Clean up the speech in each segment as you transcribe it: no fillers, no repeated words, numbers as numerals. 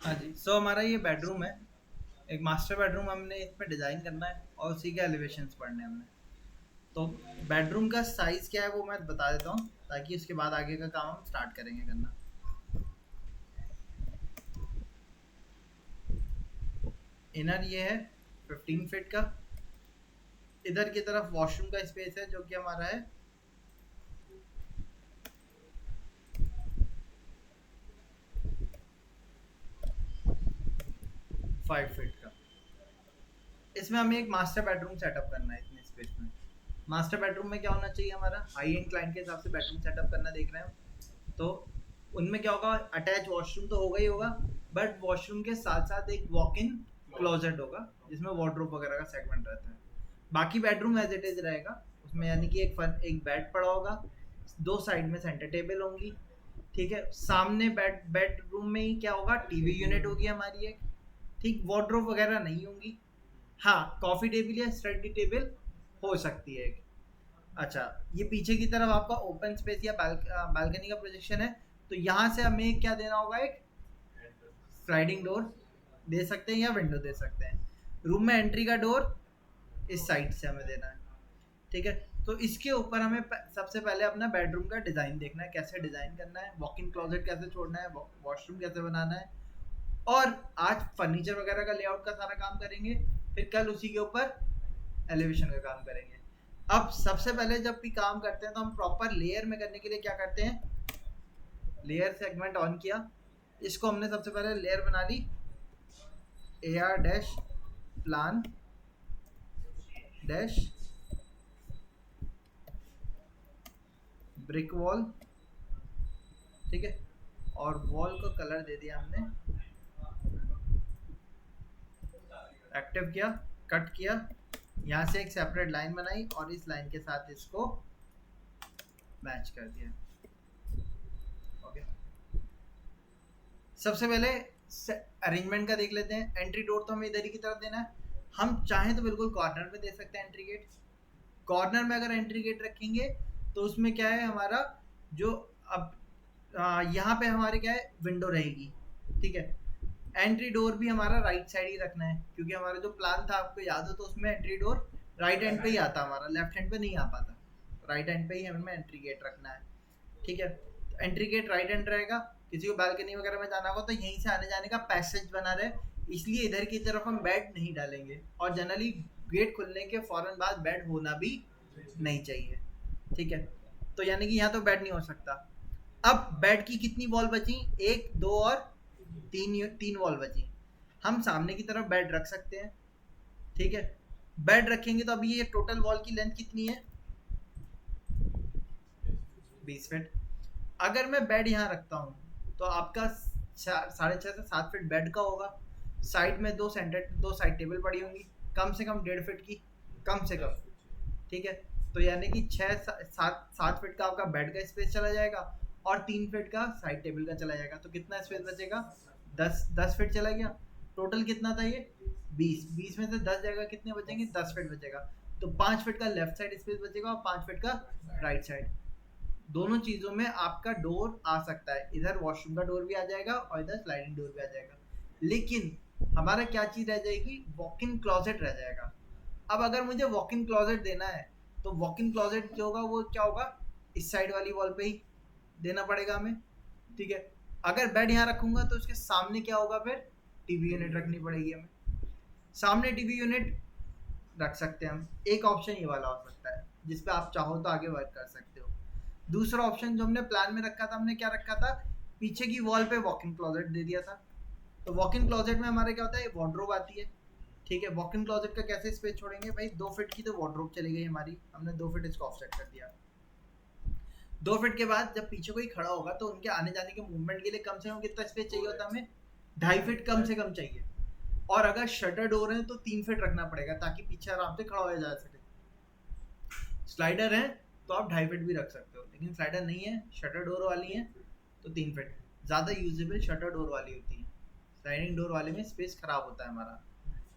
हाँ जी, हमारा ये बेडरूम है। एक मास्टर बेडरूम हमने इसमें डिज़ाइन करना है और उसी के एलिवेशंस पढ़ने हैं हमने। तो बेडरूम का साइज़ क्या है वो मैं बता देता हूँ, ताकि उसके बाद आगे का काम हम स्टार्ट करेंगे करना। इनर ये है 15 फीट का। इधर की तरफ वॉशरूम का स्पेस है जो कि हमारा है 5 फीट का। इसमें हमें एक मास्टर बेडरूम सेटअप करना है इतने स्पेस में। मास्टर बेडरूम में क्या होना चाहिए, हमारा हाई एंड क्लाइंट के हिसाब से बेडरूम सेटअप करना देख रहे हैं हम। तो उनमें क्या होगा, अटैच वॉशरूम तो होगा ही होगा, बट वॉशरूम के साथ साथ एक वॉक इन क्लोजेट होगा जिसमें वार्डरोब वगैरह का सेगमेंट रहता है। बाकी बेडरूम एज इट इज रहेगा उसमें, यानी कि एक बेड पड़ा होगा, दो साइड में सेंटर टेबल होंगी। ठीक है, सामने बेडरूम में ही क्या होगा, टीवी यूनिट होगी हमारी एक। ठीक, वार्डरोब वगैरह नहीं होंगी। हाँ, कॉफ़ी टेबल या स्टडी टेबल हो सकती है एक। अच्छा, ये पीछे की तरफ आपका ओपन स्पेस या बालकनी का प्रोजेक्शन है। तो यहाँ से हमें क्या देना होगा, एक स्लाइडिंग डोर दे सकते हैं या विंडो दे सकते हैं। रूम में एंट्री का डोर इस साइड से हमें देना है। ठीक है, तो इसके ऊपर हमें सबसे पहले अपना बेडरूम का डिज़ाइन देखना है, कैसे डिज़ाइन करना है, वॉक इन क्लोजेट कैसे छोड़ना है, वॉशरूम कैसे बनाना है। और आज फर्नीचर वगैरह का लेआउट का सारा काम करेंगे, फिर कल उसी के ऊपर एलिवेशन का काम करेंगे। अब सबसे पहले जब भी काम करते हैं तो हम प्रॉपर लेयर में करने के लिए क्या करते हैं, लेयर सेगमेंट ऑन किया, इसको हमने सबसे पहले लेयर बना ली, A R dash plan dash brick wall. ठीक है, और वॉल को कलर दे दिया हमने, एक्टिव किया, कट किया, यहाँ से एक सेपरेट लाइन बनाई और इस लाइन के साथ इसको मैच कर दिया। ओके, सबसे पहले अरेंजमेंट का देख लेते हैं। एंट्री डोर तो हमें इधर ही की तरफ देना है। हम चाहें तो बिल्कुल कॉर्नर में दे सकते हैं एंट्री गेट। कॉर्नर में अगर एंट्री गेट रखेंगे तो उसमें क्या है हमारा, जो अब यहाँ पे हमारे क्या है, विंडो रहेगी। ठीक है, एंट्री डोर भी हमारा राइट साइड ही रखना है, क्योंकि हमारा जो प्लान था आपको याद हो तो उसमें एंट्री डोर राइट हैंड पे ही आता, हमारा लेफ्ट हैंड पे नहीं आ पाता। राइट हैंड पे ही हमें एंट्री गेट रखना है। ठीक है, एंट्री गेट राइट हैंड रहेगा। किसी को बालकनी वगैरह में जाना होगा तो यहीं से आने जाने का पैसेज बना रहे, इसलिए इधर की तरफ हम बेड नहीं डालेंगे। और जनरली गेट खुलने के फौरन बाद बेड होना भी नहीं चाहिए। ठीक है, तो यानी कि यहाँ तो बेड नहीं हो सकता। अब बेड की कितनी वॉल बची, एक, दो और तीन, तीन वॉल बची। हम सामने की तरफ बेड रख सकते हैं। ठीक है, बेड रखेंगे तो अभी ये टोटल वॉल की लेंथ कितनी है, 20 फीट। अगर मैं बेड यहाँ रखता हूँ तो आपका 6.5 से 7 फीट बेड का होगा। साइड में दो साइड टेबल पड़ी होंगी, कम से कम 1.5 फीट की, कम से कम। ठीक है, तो यानी कि 6 7 7 फीट का आपका बेड का स्पेस चला जाएगा और 3 फीट का साइड टेबल का चला जाएगा। तो कितना स्पेस बचेगा, 10 फीट चला गया। टोटल कितना था ये, 20 में से 10 जाएगा, कितने बचेंगे, 10 फीट बचेगा। तो 5 फीट का लेफ्ट साइड स्पेस बचेगा और 5 फीट का राइट साइड। दोनों चीज़ों में आपका डोर आ सकता है, इधर वॉशरूम का डोर भी आ जाएगा और इधर स्लाइडिंग डोर भी आ जाएगा। लेकिन हमारा क्या चीज़ रह जाएगी, वॉक इन क्लॉजेट रह जाएगा। अब अगर मुझे वॉक इन क्लॉजेट देना है तो वॉक इन क्लॉजेट जो होगा वो क्या होगा, इस साइड वाली वॉल पे ही देना पड़ेगा हमें। ठीक है, अगर बेड यहाँ रखूंगा तो उसके सामने क्या होगा, फिर टीवी यूनिट रखनी पड़ेगी हमें। सामने टीवी यूनिट रख सकते हैं हम, एक ऑप्शन ये वाला हो सकता है जिस पे आप चाहो तो आगे वर्क कर सकते हो। दूसरा ऑप्शन जो हमने प्लान में रखा था, हमने क्या रखा था, पीछे की वॉल पे वॉक इन क्लॉजेट दे दिया था। तो वॉक इन क्लॉजेट में हमारे क्या होता है, वार्डरोब आती है। ठीक है, वॉक इन क्लॉजेट का कैसे स्पेस छोड़ेंगे भाई, 2 फीट की तो वार्डरोब चली गई हमारी, हमने 2 फीट इसको ऑफसेट कर दिया। 2 फीट के बाद जब पीछे कोई खड़ा होगा तो उनके आने जाने के मूवमेंट के लिए कम से कम कितना स्पेस चाहिए होता है हमें, 2.5 फीट कम से कम चाहिए। और अगर शटर डोर है तो 3 फीट रखना पड़ेगा ताकि पीछे आराम से खड़ा हो जा सके। स्लाइडर है तो आप 2.5 फीट भी रख सकते हो, लेकिन स्लाइडर नहीं है, शटर डोर वाली है, तो 3 फीट ज़्यादा यूजेबल शटर डोर वाली होती है। स्लाइडिंग डोर वाले में स्पेस खराब होता है हमारा।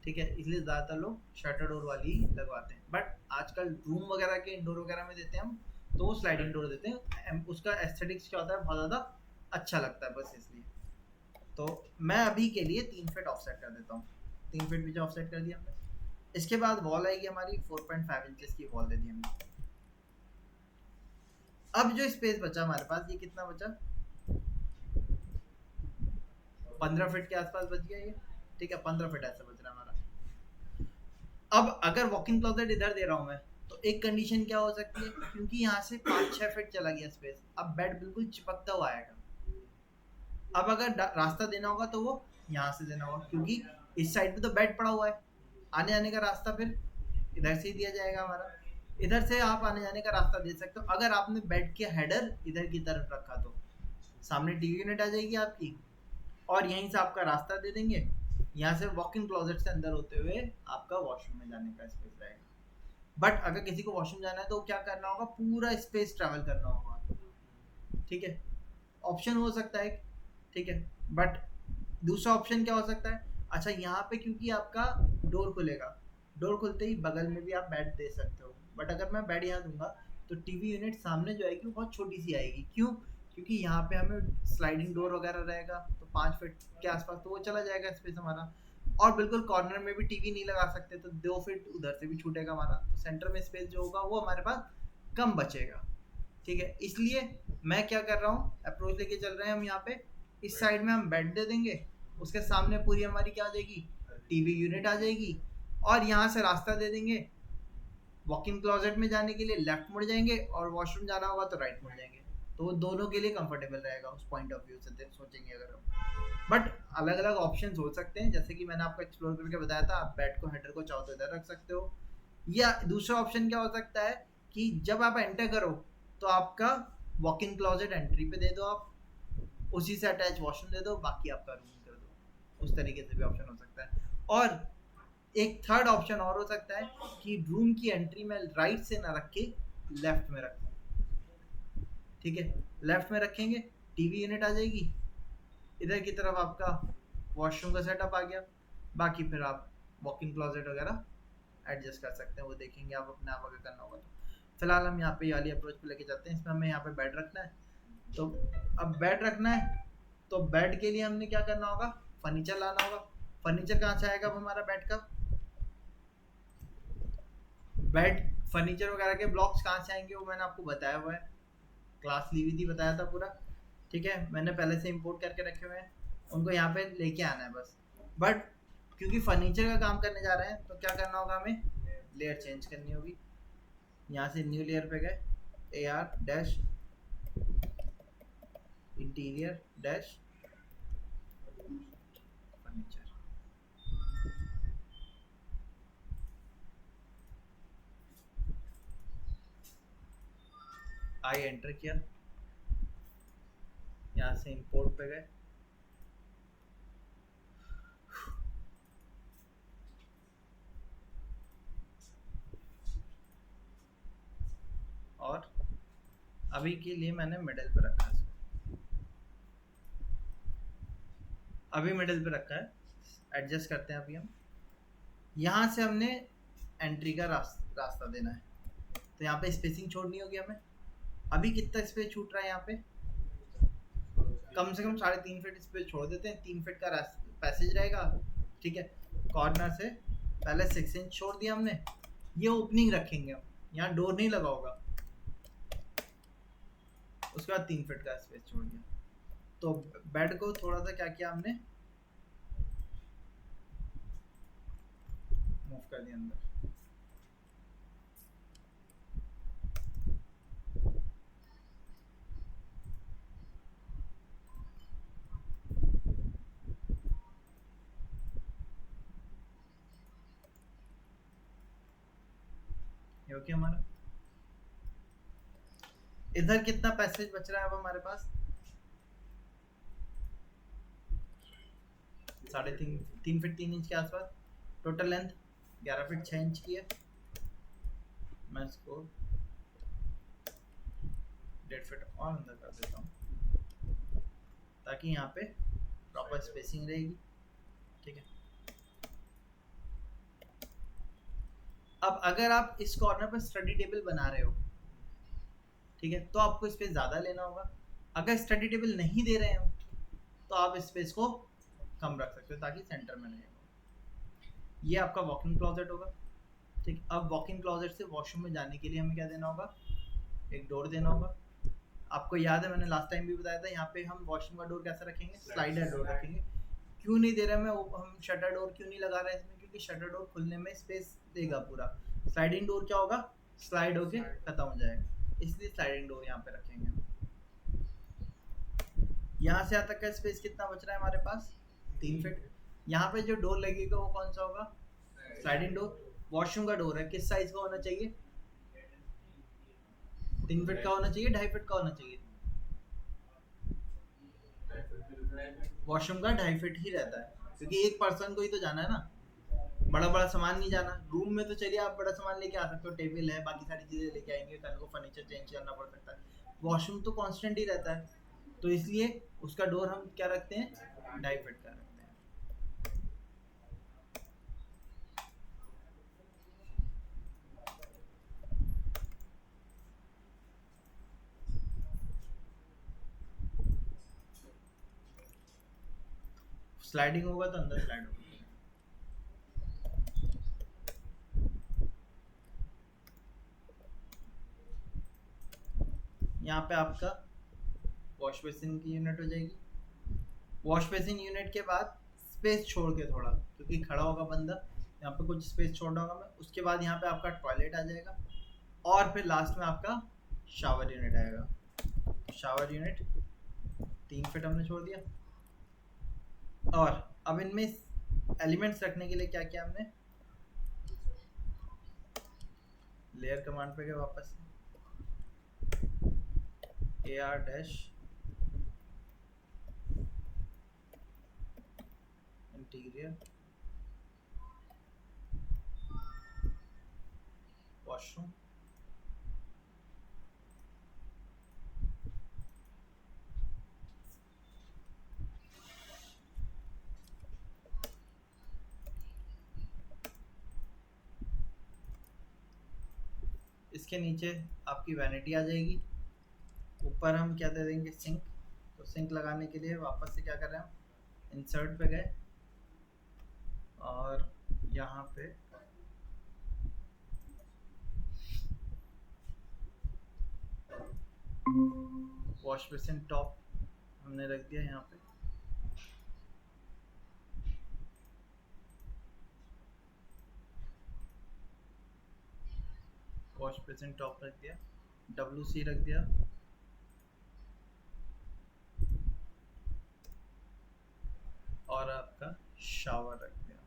ठीक है, इसलिए ज़्यादातर लोग शटर डोर वाली ही लगवाते हैं, बट आजकल रूम वगैरह के इंडोर वगैरह में देते हैं हम, तो वो स्लाइडिंग डोर देते हैं। उसका एस्थेटिक्स क्या होता है, बहुत ज़्यादा अच्छा लगता है, बस इसलिए। तो मैं अभी के लिए 3 फीट ऑफसेट कर देता हूँ, 3 फीट पीछे ऑफसेट कर दिया हमने। इसके बाद वॉल आएगी हमारी 4.5 इंचेस की वॉल दे दी हमने। अब जो स्पेस बचा हमारे पास, ये कितना बचा, 15 फीट के आसपास बच गया ये, ठीक है, 15 फीट ऐसा बच रहा है हमारा। अब अगर वॉक इन क्लोजेट इधर दे रहा हूँ मैं, तो एक कंडीशन क्या हो सकती है, क्योंकि यहाँ से 5-6 फीट चला गया स्पेस, अब बेड बिल्कुल चिपकता हुआ आएगा। अब अगर रास्ता देना होगा तो वो यहाँ से देना होगा, क्योंकि इस साइड पे तो बेड पड़ा हुआ है, आने जाने का रास्ता फिर इधर से ही दिया जाएगा हमारा। इधर से आप आने जाने का रास्ता दे सकते हो। अगर आपने बेड के हेडर इधर की तरफ रखा तो सामने टीवी यूनिट आ जाएगी आपकी, और यहीं से आपका रास्ता दे देंगे, यहाँ से वॉक इन क्लोजेट से अंदर होते हुए आपका वॉशरूम में जाने का स्पेस रहेगा। बट अगर किसी को वॉशरूम जाना है तो क्या करना होगा, पूरा स्पेस ट्रैवल करना होगा, ठीक है, ऑप्शन हो सकता है, ठीक है। बट दूसरा ऑप्शन क्या हो सकता है, अच्छा यहाँ पे क्योंकि आपका डोर खुलेगा, डोर खुलते ही बगल में भी आप बेड दे सकते हो, बट अगर मैं बेड यहाँ दूंगा तो टीवी यूनिट सामने जो आएगी वो बहुत छोटी सी आएगी। क्यों? क्योंकि यहाँ पे हमें स्लाइडिंग डोर वगैरह रहेगा, तो 5 फीट के आसपास तो वो चला जाएगा स्पेस हमारा। और बिल्कुल कॉर्नर में भी टीवी नहीं लगा सकते, तो 2 फीट उधर से भी छूटेगा हमारा, तो सेंटर में स्पेस जो होगा वो हमारे पास कम बचेगा, ठीक है। इसलिए मैं क्या कर रहा हूँ, अप्रोच लेके चल रहे हैं हम यहाँ पे, इस साइड में हम बेड दे देंगे, उसके सामने पूरी हमारी क्या आ जाएगी, टीवी यूनिट आ जाएगी, और यहाँ से रास्ता दे देंगे वॉक इन क्लोजेट में जाने के लिए, लेफ्ट मुड़ जाएंगे, और वॉशरूम जाना होगा तो राइट मुड़ जाएंगे। तो वो दोनों के लिए कंफर्टेबल रहेगा उस पॉइंट ऑफ व्यू से सोचेंगे अगर हम। बट अलग अलग ऑप्शंस हो सकते हैं, जैसे कि मैंने आपको एक्सप्लोर करके बताया था, आप बेड को हेडर को चाहो तो इधर रख सकते हो, या दूसरा ऑप्शन क्या हो सकता है कि जब आप एंटर करो तो आपका वॉक इन क्लोजेट एंट्री पे दे दो, आप उसी से अटैच वॉशरूम दे दो, बाकी आपका रूम कर दो, उस तरीके से भी ऑप्शन हो सकता है। और एक थर्ड ऑप्शन और हो सकता है कि रूम की एंट्री में राइट से ना रख के लेफ्ट में रखें, ठीक है, लेफ्ट में रखेंगे, टीवी यूनिट आ जाएगी, इधर की तरफ आपका वॉशरूम का सेटअप आ गया, बाकी फिर आप वॉक इन क्लोजेट वगैरह एडजस्ट कर सकते हैं, वो देखेंगे आप अपने आप अगर करना होगा तो। फिलहाल हम यहाँ पे ये वाली अप्रोच पे लेके जाते हैं, इसमें हमें यहाँ पे बेड रखना है। तो अब बेड रखना है, तो बेड के लिए हमने क्या करना होगा, फर्नीचर लाना होगा। फर्नीचर कहाँ से आएगा अब हमारा बेड का, बेड फर्नीचर वगैरह के ब्लॉक्स कहाँ से आएंगे वो मैंने आपको बताया हुआ है, क्लास ली हुई थी, बताया था पूरा, ठीक है, मैंने पहले से इंपोर्ट करके रखे हुए हैं, उनको यहाँ पे लेके आना है बस। बट क्योंकि फर्नीचर का काम करने जा रहे हैं तो क्या करना होगा, हमें लेयर चेंज करनी होगी। यहाँ से न्यू लेयर पे गए, AR dash interior dash furniture, I enter किया, यहाँ से इंपोर्ट पे गए, और अभी के लिए मैंने मिडिल पे रखा है, अभी मिडिल पे रखा है, एडजस्ट करते हैं अभी हम। यहाँ से हमने एंट्री का रास्ता देना है, तो यहाँ पे स्पेसिंग छोड़नी होगी हमें। अभी कितना स्पेस छूट रहा है यहाँ पे, कम से कम 3.5 फीट स्पेस छोड़ देते हैं, 3 फीट का पैसेज रहेगा, ठीक है। कॉर्नर से पहले 6 इंच छोड़ दिया हमने, ये ओपनिंग रखेंगे हम, यहाँ डोर नहीं लगा होगा, उसके बाद 3 फीट का स्पेस छोड़ दिया। तो बेड को थोड़ा सा क्या किया हमने, मूव कर दिया अंदर, ये ओके हमारा। इधर कितना पैसेज बच रहा है अब हमारे पास, 3.5 फीट 3 इंच के आसपास, टोटल लेंथ 11 फीट 6 इंच की है। मैं इसको 1.5 फीट और अंदर कर देता हूँ, ताकि यहाँ पे प्रॉपर स्पेसिंग रहेगी, ठीक है। अब अगर आप इस कॉर्नर पर स्टडी टेबल बना रहे हो, ठीक है, तो आपको स्पेस ज़्यादा लेना होगा। अगर स्टडी टेबल नहीं दे रहे हैं हम, तो आप स्पेस को कम रख सकते हो ताकि सेंटर में नहीं हो। ये आपका वॉकिंग क्लोजेट होगा। ठीक, अब वॉकिंग क्लोजेट से वॉशरूम में जाने के लिए हमें क्या देना होगा, एक डोर देना होगा। आपको याद है मैंने लास्ट टाइम भी बताया था, यहाँ पे हम वॉशरूम का डोर कैसा रखेंगे, स्लाइडर डोर रखेंगे। क्यों नहीं दे रहा मैं, हम शटर डोर क्यों नहीं लगा रहे हैं इसमें, क्योंकि शटर डोर खुलने में स्पेस देगा पूरा। स्लाइडिंग डोर क्या होगा, स्लाइड होके खत्म हो जाएगा, इसलिए स्लाइडिंग डोर यहाँ पे रखेंगे हम। यहाँ से यहाँ तक का स्पेस कितना बच रहा है हमारे पास, 3 फीट। यहाँ पे जो डोर लगेगा वो कौन सा होगा, स्लाइडिंग डोर। वॉशरूम का डोर है, किस साइज का होना चाहिए, 3 फीट का होना चाहिए, 2.5 फीट का होना चाहिए। वॉशरूम का 2.5 फीट ही रहता है, क्योंकि एक पर्सन को ही तो जाना है ना, बड़ा बड़ा सामान नहीं जाना। रूम में तो चलिए आप बड़ा सामान लेके आ सकते हो, टेबल है, बाकी सारी चीजें लेके आएंगे, कल को फर्नीचर चेंज करना पड़ सकता है। वॉशरूम तो कांस्टेंट ही रहता है, तो इसलिए उसका डोर हम क्या रखते हैं, 2.5 फीट का रखते हैं। स्लाइडिंग होगा तो अंदर स्लाइड होगा। यहाँ पे आपका वॉश बेसिन की यूनिट हो जाएगी। वॉश बेसिन यूनिट के बाद स्पेस छोड़ के थोड़ा, क्योंकि खड़ा होगा बंदा, यहाँ पे कुछ स्पेस छोड़ना होगा मैं। उसके बाद यहाँ पे आपका टॉयलेट आ जाएगा, और फिर लास्ट में आपका शावर यूनिट आएगा। शावर यूनिट 3 फीट हमने छोड़ दिया। और अब इनमें एलिमेंट्स रखने के लिए क्या किया हमने, लेयर कमांड पे गए वापस, AR डैश इंटीरियर वॉशरूम, इसके नीचे आपकी वैनिटी आ जाएगी। ऊपर हम क्या दे देंगे, सिंक। तो सिंक लगाने के लिए वापस से क्या कर रहे हैं हम, इंसर्ट पे गए और यहाँ पे वॉश बेसिन टॉप हमने रख दिया यहाँ पे। वॉश बेसिन टॉप रख दिया, WC रख दिया, और आपका शावर रख दिया।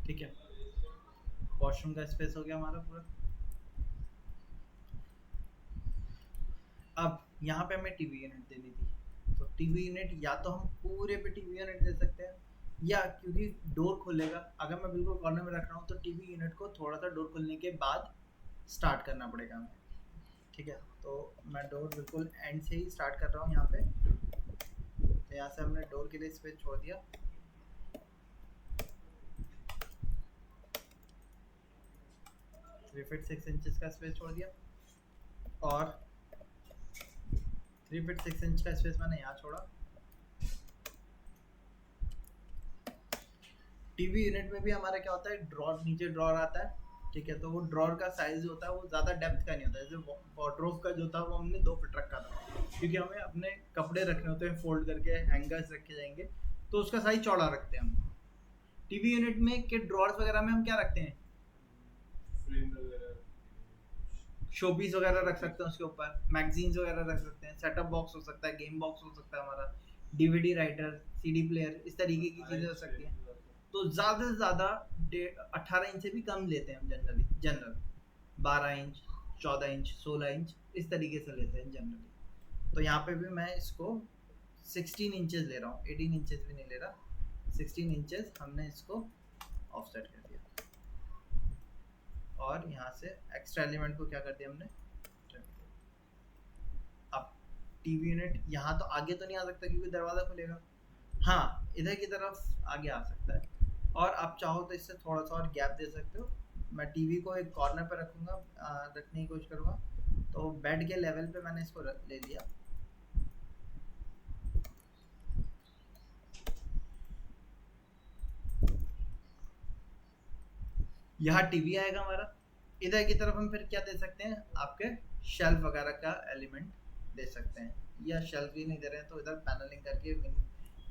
ठीक है, वॉशरूम का स्पेस हो गया हमारा पूरा। अब यहाँ पे हमें टीवी यूनिट देनी थी, तो टीवी यूनिट या तो हम पूरे पे टीवी यूनिट दे सकते हैं, या क्योंकि डोर खुलेगा, अगर मैं बिल्कुल कॉर्नर में रख रहा हूँ तो टीवी यूनिट को थोड़ा सा डोर खुलने के बाद स्टार्ट करना पड़ेगा हमें। ठीक है, तो मैं डोर बिल्कुल एंड से ही स्टार्ट कर रहा हूँ यहाँ पे। तो यहाँ से हमने डोर के लिए स्पेस छोड़ दिया। थ्री फीट 6 इंचेस का स्पेस छोड़ दिया, और 3 फीट 6 इंच का स्पेस मैंने यहाँ छोड़ा। टीवी यूनिट में भी हमारा क्या होता है, ड्रॉर, नीचे ड्रॉर आता है। ठीक है, तो वो ड्रॉर का साइज होता है वो ज़्यादा डेप्थ का नहीं होता है। जैसे वार्डरोब का जो था वो हमने 2 फीट रखा था, क्योंकि हमें अपने कपड़े रखने होते हैं फोल्ड करके, हैंगर्स रखे जाएंगे, तो उसका साइज चौड़ा रखते हैं हम। टीवी यूनिट में के ड्रॉर्स वगैरह में हम क्या रखते हैं, शोपीस वगैरह रख सकते हैं, उसके ऊपर मैगजीन्स वगैरह रख सकते हैं, सेटअप बॉक्स हो सकता है, गेम बॉक्स हो सकता है हमारा, DVD राइटर, CD प्लेयर, इस तरीके की चीज़ें हो सकती हैं। तो ज़्यादा से ज़्यादा 18 इंच से भी कम लेते हैं हम जनरल 12 इंच 14 इंच 16 इंच इस तरीके से लेते हैं जनरली। तो यहाँ पे भी मैं इसको 16 इंचेस ले रहा हूँ, 18 इंचेस भी नहीं ले रहा, 16 इंचेस हमने इसको ऑफसेट कर दिया। और यहाँ से एक्स्ट्रा एलिमेंट को क्या कर दिया हमने, अब टीवी यूनिट यहाँ तो आगे तो नहीं आ सकता क्योंकि दरवाज़ा खुलेगा, हाँ इधर की तरफ आगे आ सकता है। और आप चाहो तो इससे थोड़ा सा और गैप दे सकते हो। मैं टीवी को एक कॉर्नर पर रखूँगा, रखने की कोशिश करूँगा। तो बेड के लेवल पे मैंने इसको ले लिया। यहाँ टीवी आएगा हमारा। इधर की तरफ हम फिर क्या दे सकते हैं, आपके शेल्फ वगैरह का एलिमेंट दे सकते हैं, या शेल्फ भी नहीं दे रहे हैं तो इधर पैनलिंग करके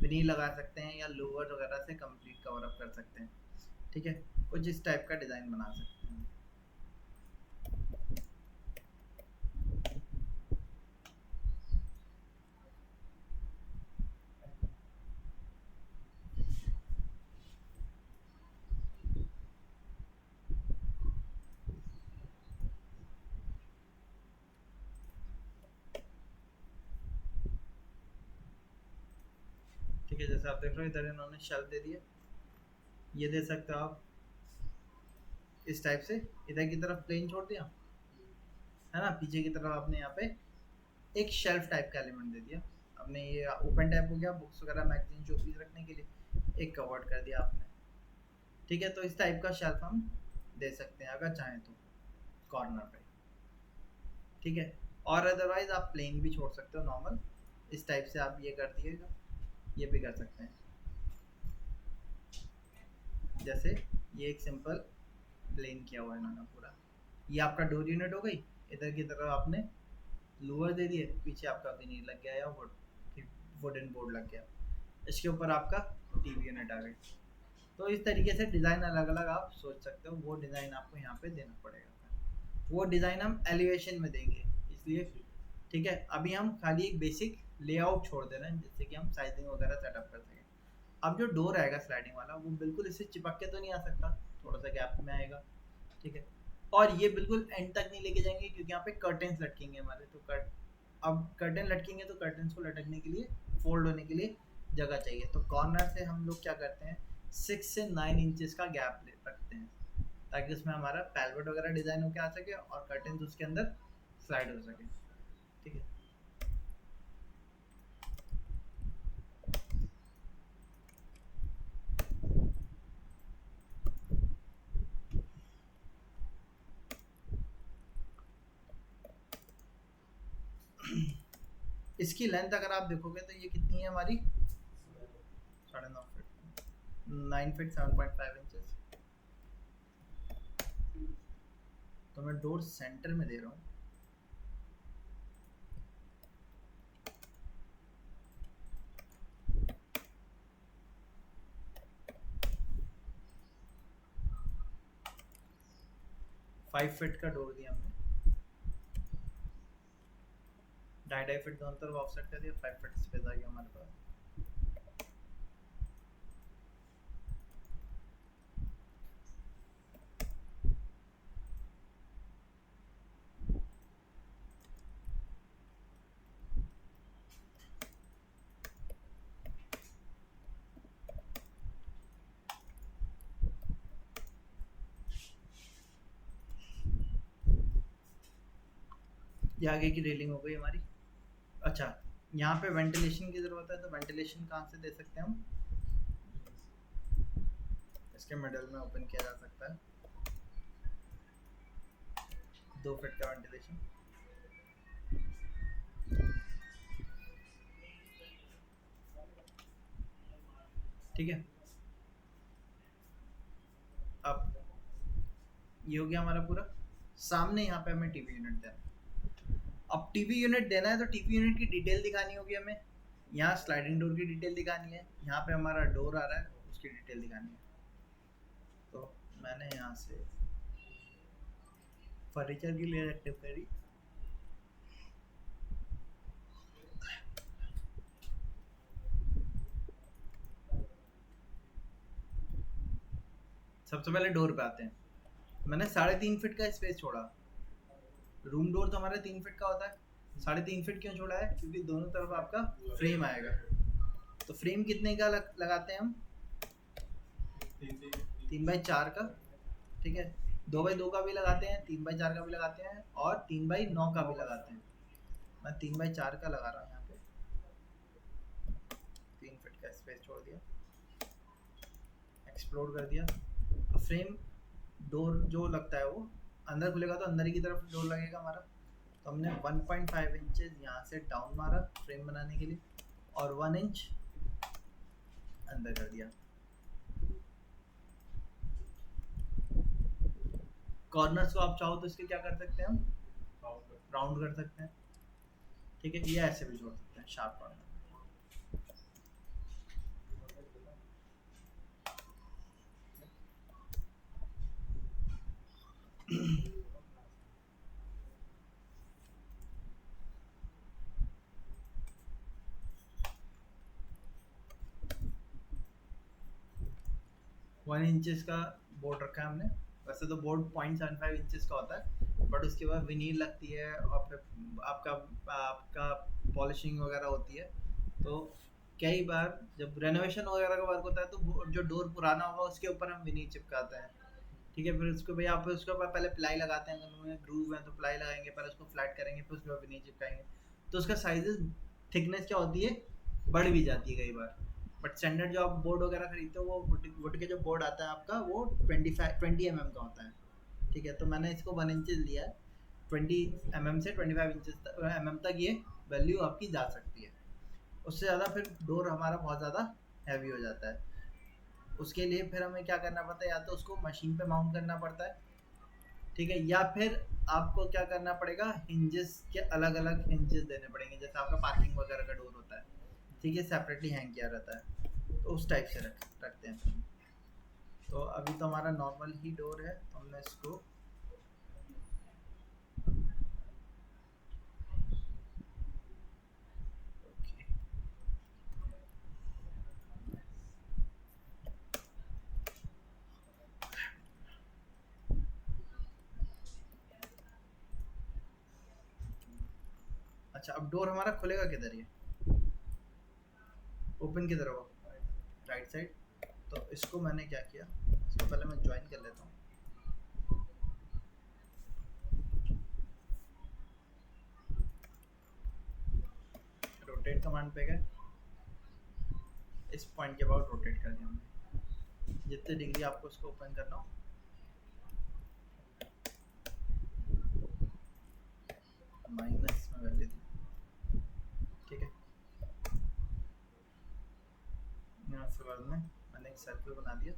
विनी लगा सकते हैं, या लोअर वगैरह से कंप्लीट कवर अप कर सकते हैं। ठीक है, कुछ इस टाइप का डिज़ाइन बना सकते हैं। ठीक है, जैसे आप देख रहे हो इधर इन्होंने शेल्फ दे दिया, ये दे सकते हो आप इस टाइप से। इधर की तरफ प्लेन छोड़ दिया है ना, पीछे की तरफ आपने यहाँ पे एक शेल्फ टाइप का एलिमेंट दे दिया। आपने ये ओपन टाइप हो गया, बुक्स वगैरह मैगजीन शोपीस रखने के लिए, एक कवर्ड कर दिया आपने। ठीक है, तो इस टाइप का शेल्फ हम दे सकते हैं अगर चाहें तो कॉर्नर पे। ठीक है, और अदरवाइज आप प्लेन भी छोड़ सकते हो नॉर्मल, इस टाइप से आप ये कर दिएगा, ये भी कर सकते हैं। जैसे ये एक सिंपल प्लेन किया हुआ है इन्होंने पूरा। ये आपका डोर यूनिट हो गई, इधर की तरफ आपने लोअर दे दिए, पीछे आपका विनील लग गया या वुडन बोर्ड लग गया, इसके ऊपर आपका टीवी यूनिट आ गई। तो इस तरीके से डिज़ाइन अलग अलग आप सोच सकते हो, वो डिज़ाइन आपको यहाँ पे देना पड़ेगा। वो डिज़ाइन हम एलिवेशन में देंगे इसलिए। ठीक है, अभी हम खाली एक बेसिक लेआउट छोड़ दे रहे हैं जिससे कि हम साइजिंग वगैरह सेटअप कर सकें। अब जो डोर आएगा स्लाइडिंग वाला, वो बिल्कुल इससे चिपक के तो नहीं आ सकता, थोड़ा सा गैप में आएगा। ठीक है, और ये बिल्कुल एंड तक नहीं लेके जाएंगे क्योंकि यहाँ पे कर्टेंस लटकेंगे हमारे। तो अब कर्टेन लटकेंगे तो कर्टेंस को लटकने के लिए, फोल्ड होने के लिए जगह चाहिए। तो कॉर्नर से हम लोग क्या करते हैं, 6 से 9 इंचेस का गैप रखते हैं ताकि उसमें हमारा पैलवेट वगैरह डिज़ाइन होकर आ सके और कर्टेंस उसके अंदर स्लाइड हो सके। ठीक है, इसकी लेंथ अगर आप देखोगे तो ये कितनी है हमारी, 9.5 फीट, 9 फीट 7.5 इंचेस। तो मैं डोर सेंटर में दे रहा हूँ। फाइव फीट का डोर दिया हमने, 2.5 फीट दोनों तरफ ऑफसेट कर दिया, 5 फीट स्पेस आ गया हमारे पास। ये आगे की रेलिंग हो गई हमारी। अच्छा, यहाँ पे वेंटिलेशन की ज़रूरत है, तो वेंटिलेशन कहाँ से दे सकते हैं हम, इसके मिडल में ओपन किया जा सकता है, 2 फीट का वेंटिलेशन। ठीक है, अब ये हो गया हमारा पूरा। सामने यहाँ पे हमें टीवी यूनिट देना है। अब टीवी यूनिट देना है तो टीवी यूनिट की डिटेल दिखानी होगी हमें। यहाँ स्लाइडिंग डोर की डिटेल दिखानी है, यहाँ पे हमारा डोर आ रहा है उसकी डिटेल दिखानी है। तो मैंने यहाँ से फर्नीचर की लेयर एक्टिव करी। सबसे पहले डोर पे आते हैं। मैंने 3.5 फीट का स्पेस छोड़ा, रूम डोर तो हमारा 3 फीट का होता है, 3.5 फीट क्यों छोड़ा है? क्योंकि दोनों तरफ आपका फ्रेम आएगा। तो फ्रेम कितने का लगाते हैं हम? 3x4 का, ठीक है। 2x2 का भी लगाते हैं, 3x4 का भी लगाते हैं, और 3x9 का भी लगाते हैं। मैं 3x4 का लगा रहा हूँ यहाँ पे, 3 फीट का स्पेस छोड़ दिया, एक्सप्लोर कर दिया। अब फ्रेम डोर जो लगता है वो अंदर खुलेगा, तो अंदर ही की तरफ डोर लगेगा हमारा। तो हमने 1.5 इंचेस यहाँ से डाउन मारा फ्रेम बनाने के लिए, और 1 इंच अंदर कर दिया। कॉर्नर्स को आप चाहो तो इसके क्या कर सकते हैं, हम राउंड कर सकते हैं, ठीक है। ये ऐसे भी जोड़ सकते हैं शार्प कॉर्नर। 1 इंचेस का बोर्ड रखा है हमने। वैसे तो बोर्ड 0.75 इंचेस का होता है, बट उसके बाद विनील लगती है, और फिर आपका आपका पॉलिशिंग वगैरह होती है। तो कई बार जब रेनोवेशन वगैरह का वर्क होता है, तो जो डोर पुराना होगा उसके ऊपर हम विनील चिपकाते हैं, ठीक है। फिर उसको भाई आप उसके ऊपर पहले प्लाई लगाते हैं, अगर उनमें ग्रूव है तो प्लाई लगाएंगे, पहले उसको फ्लैट करेंगे, फिर उसके बाद विनील चिपकाएंगे। तो उसका साइजेस, थिकनेस क्या होती है, बढ़ भी जाती है कई बार। बट स्टैंडर्ड जो आप बोर्ड वगैरह खरीदते हो, वो वुड के जो बोर्ड आता है आपका, वो 20 mm का होता है, ठीक है। तो मैंने इसको 1 इंचेस लिया है, 20 mm से 25 mm तक ये वैल्यू आपकी जा सकती है। उससे ज़्यादा फिर डोर हमारा बहुत ज़्यादा हैवी हो जाता है। उसके लिए फिर हमें क्या करना पड़ता है, या तो उसको मशीन पे माउंट करना पड़ता है, ठीक है, या फिर आपको क्या करना पड़ेगा, हिंजेस के अलग अलग हिंजेस देने पड़ेंगे, जैसे आपका पार्किंग वगैरह का डोर होता है, ठीक है, सेपरेटली हैंग किया रहता है, तो उस टाइप से रखते हैं। तो अभी तो हमारा नॉर्मल ही डोर है, तो हमने इसको अच्छा, अब डोर हमारा खुलेगा किधर, ये ओपन किधर होगा, राइट साइड। तो इसको मैंने क्या किया, इसको पहले मैं ज्वाइन कर लेता हूँ। रोटेट कमांड पे गए, इस पॉइंट के बाद रोटेट कर दिया हमने, जितने डिग्री आपको इसको ओपन करना हो। माइनस में वैल्यू दी, ठीक है। यहाँ से बाद में मैंने एक सर्कल बना दिया,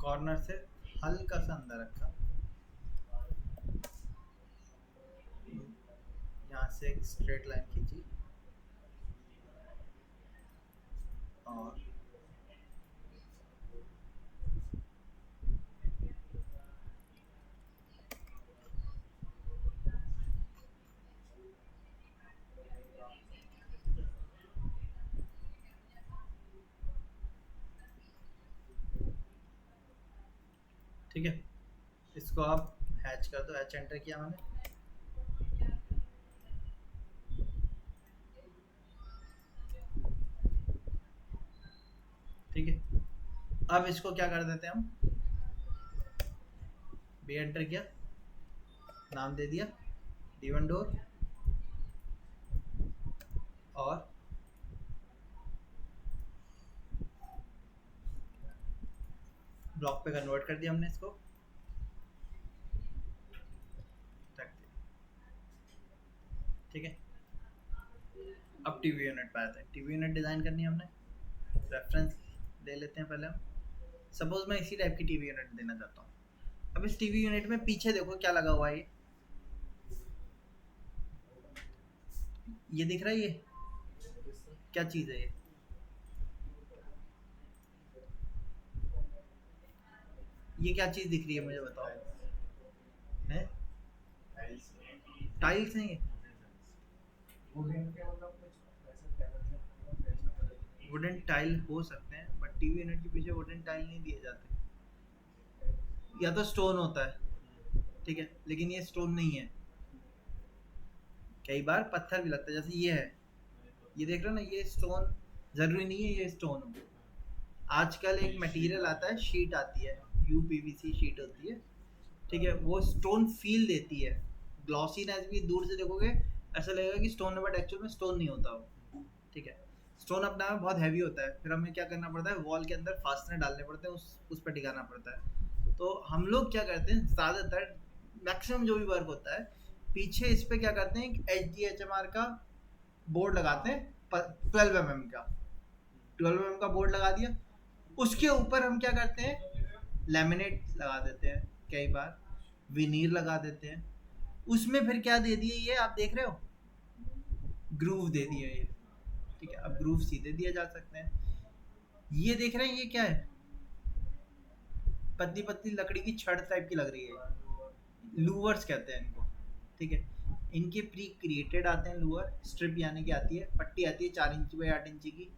कॉर्नर से हल्का सा अंदर रखा, यहाँ से एक स्ट्रेट लाइन खींची, और ठीक है, इसको आप हैच कर दो, हैच एंटर किया मैंने। ठीक है, अब इसको क्या कर देते हैं हम, बी एंटर किया, नाम दे दिया D1 डोर, और ब्लॉक पे कन्वर्ट कर दिया हमने इसको, रख दिया, ठीक है। अब टीवी यूनिट पे आते हैं। टीवी यूनिट डिज़ाइन करनी है हमने, रेफरेंस ले लेते हैं पहले हम। सपोज मैं इसी टाइप की टीवी यूनिट देना चाहता हूँ। अब इस टीवी यूनिट में पीछे देखो क्या लगा हुआ है, ये दिख रहा है, ये क्या चीज़ है, ये क्या चीज़ दिख रही है, मुझे बताओ। है टाइल्स हैं ये, वुडन टाइल हो सकते हैं, बट टीवी यूनिट के पीछे वुडन टाइल नहीं दिए जाते, या तो स्टोन होता है, ठीक है, लेकिन ये स्टोन नहीं है। कई बार पत्थर भी लगता है, जैसे ये है, ये देख रहे हो ना, ये स्टोन जरूरी नहीं है ये स्टोन हो। आजकल एक मटेरियल आता है, शीट आती है, यूपीवीसी शीट होती है, ठीक है, वो स्टोन फील देती है। ग्लॉसीनेस भी दूर से देखोगे ऐसा लगेगा कि स्टोन है, बट एक्चुअल में स्टोन नहीं होता वो, ठीक है। स्टोन अपने आप में बहुत हैवी होता है, फिर हमें क्या करना पड़ता है, वॉल के अंदर फास्टनर डालने पड़ते हैं, उस पर टिकाना पड़ता है। तो हम लोग क्या करते हैं, ज़्यादातर मैक्सिमम जो भी वर्क होता है, पीछे इस पे क्या करते हैं, HDHMR का बोर्ड लगाते हैं, 12 mm का, 12 mm का बोर्ड लगा दिया, उसके ऊपर हम क्या करते हैं, लेमिनेट लगा देते हैं, कई बार विनीर लगा देते हैं। उसमें फिर क्या दे दिए, ये आप देख रहे हो, ग्रूव दे दिए ये, ठीक है। अब ग्रूव सीधे दिए जा सकते हैं। ये देख रहे हैं, ये क्या है, पतली पतली लकड़ी की छड़ टाइप की लग रही है, लूवर्स कहते हैं इनको, ठीक है। इनके प्री क्रिएटेड आते हैं लूवर, स्ट्रिप यानी कि आती है, पट्टी आती है 4 इंच बाई 8 इंच की,